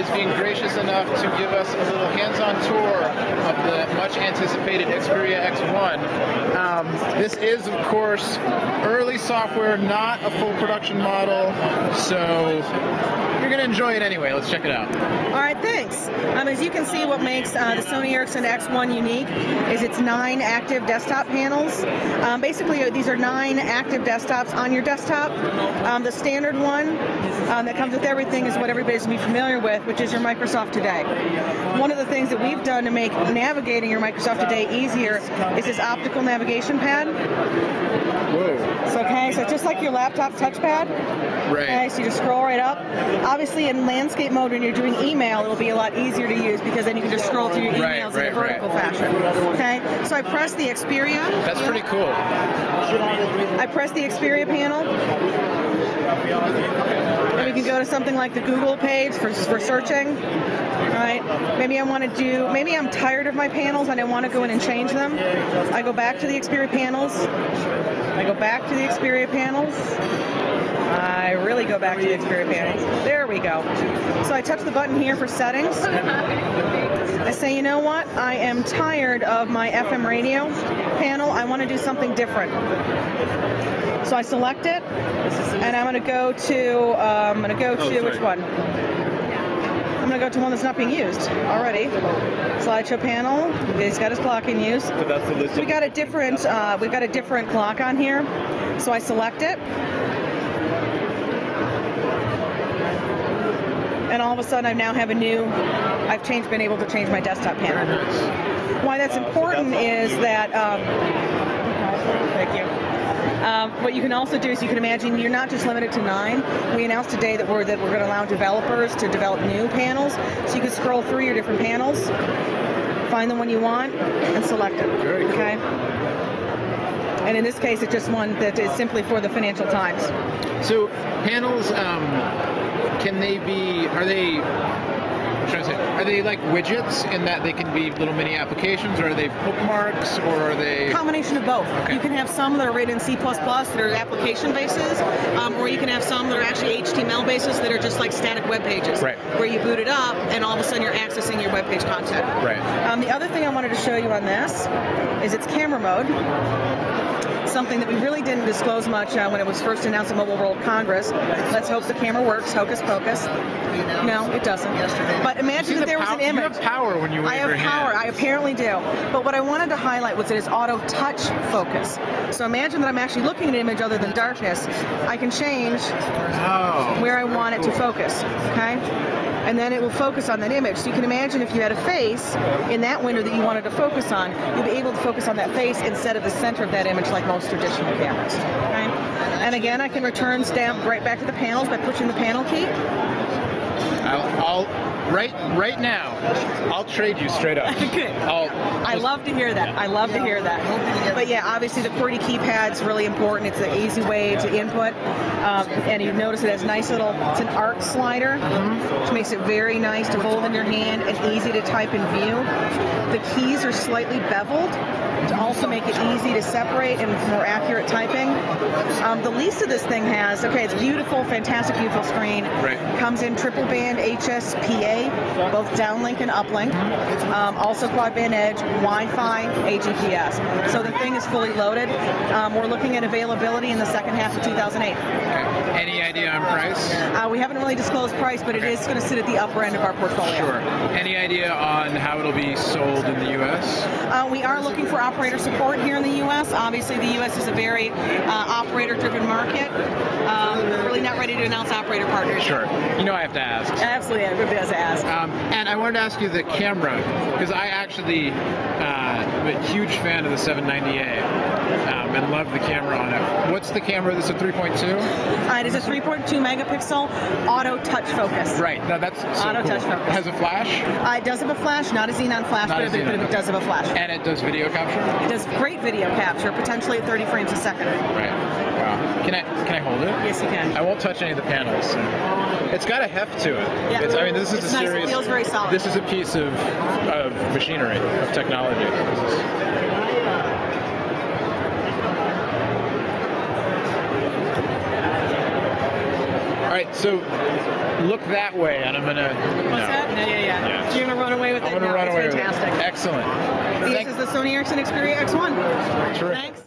is being gracious enough to give us a little hands-on tour of the much-anticipated Xperia X1. This is, of course, early software, not a full production model, so you're going to enjoy it anyway. Let's check it out. All right, thanks. As you can see, what makes the Sony Ericsson X1 unique is its 9 active desktop panels. Basically, these are 9 active desktops on your desktop. The standard one that comes with everything is what everybody's going to be familiar with, which is your Microsoft Today. One of the things that we've done to make navigating your Microsoft Today easier is this optical navigation pad. Whoa. So, okay, so just like your laptop touchpad. Right. Okay, so you just scroll right up. Obviously, in landscape mode, when you're doing email, it'll be a lot easier to use because then you can just scroll through your emails in a vertical fashion. Okay, so I press the Xperia. That's pretty cool. I press the Xperia panel. And we can go to something like the Google page for searching. All right. Maybe I'm tired of my panels and I want to go in and change them. I go back to the Xperia panels. I go back to the Xperia panels. I really go back to the Xperia panels. There we go. So I touch the button here for settings. I say, you know what? I am tired of my FM radio panel. I want to do something different. So I select it, and I'm going to go to, which one? I'm going to go to one that's not being used already. Slideshow panel. It's got its clock in use. So that's the list. We've got a different clock on here. So I select it. And all of a sudden, I now have been able to change my desktop panel. Why that's important is that, thank you. What you can also do is you can imagine you're not just limited to 9. We announced today that we're going to allow developers to develop new panels. So you can scroll through your different panels, find the one you want, and select it. Very cool. Okay? And in this case, it's just one that is simply for the Financial Times. So panels, are they like widgets in that they can be little mini applications, or are they bookmarks, or are they... Combination of both. Okay. You can have some that are written in C++ that are application bases, or you can have some that are actually HTML bases that are just like static web pages, right, where you boot it up and all of a sudden you're accessing your web page content. Right. The other thing I wanted to show you on this is its camera mode. Something that we really didn't disclose much when it was first announced at Mobile World Congress. Let's hope the camera works. Hocus pocus. No, it doesn't. But imagine that there was an image. You have power when you wave your hand. I have power. I apparently do. But what I wanted to highlight was that it's auto touch focus. So imagine that I'm actually looking at an image other than darkness. I can change where I want it to focus. Okay? And then it will focus on that image. So you can imagine if you had a face in that window that you wanted to focus on, you'd be able to focus on that face instead of the center of that image like most traditional cameras. Okay? And again, I can return stamp right back to the panels by pushing the panel key. Right now, I'll trade you straight up. Good. I love to hear that. I love to hear that. But yeah, obviously the QWERTY keypad's really important. It's an easy way to input. And you notice it has it's an arc slider, which makes it very nice to hold in your hand and easy to type in view. The keys are slightly beveled to also make it easy to separate and more accurate typing. The least of this thing has, it's beautiful, fantastic, beautiful screen. Right. Comes in triple band HSPA, both downlink and uplink. Also quad band edge, Wi-Fi, AGPS. So the thing is fully loaded. We're looking at availability in the second half of 2008. Okay. Any idea on price? We haven't really disclosed price, but it is going to sit at the upper end of our portfolio. Sure. Any idea on how it'll be sold in the U.S.? We are looking for operator support here in the U.S. Obviously, the U.S. is a very operator-driven market. Really not ready to announce operator partners. Sure. You know I have to ask. Absolutely, everybody has to ask. And I wanted to ask you the camera, because I actually am a huge fan of the 790A. And love the camera on it. What's the camera? This is a 3.2? It is a 3.2 megapixel auto touch focus. Right. Now that's so auto cool. touch focus. Has a flash? It does have a flash, not a xenon flash, but it does have a flash. And it does video capture? It does great video capture, potentially at 30 frames a second. Right. Wow. Can I hold it? Yes, you can. I won't touch any of the panels. It's got a heft to it. Yeah. This is it's nice. It feels very solid. This is a piece of machinery, of technology. All right, so look that way, and I'm gonna. What's that? No, yeah. You're gonna run away with it. I'm gonna run away fantastic. with it. Excellent. This is the Sony Ericsson Xperia X1. Terrific. Thanks.